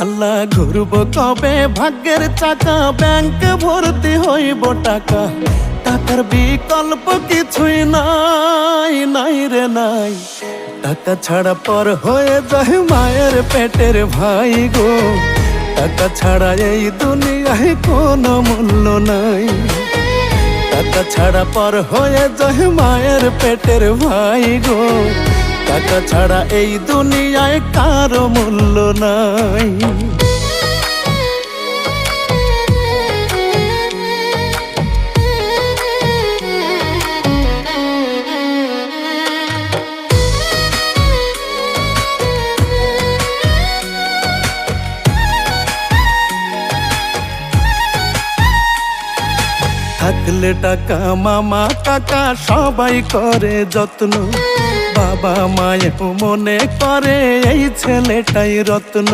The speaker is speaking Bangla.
আল্লাহ ঘুরব কবে ভাগ্যের চাকা, ব্যাংক ভর্তি হইব টাকা, টাকার বিকল্প কিছুই নাই, নাই রে নাই। টাকা ছাড়া পর হয়ে যায় মায়ের পেটের ভাই গো, টাকা ছাড়া এই দুনিয়ায় কোনো মূল্য নাই। টাকা ছাড়া পর হয়ে যায় মায়ের পেটের ভাই গো, টাকা ছাড়া এই দুনিয়ায় কারো মূল্য নাই। থাকলে টাকা মামা কাকা সবাই করে যত্ন, বাবা মায়ের মনে করে এই ছেলেটাই রত্ন।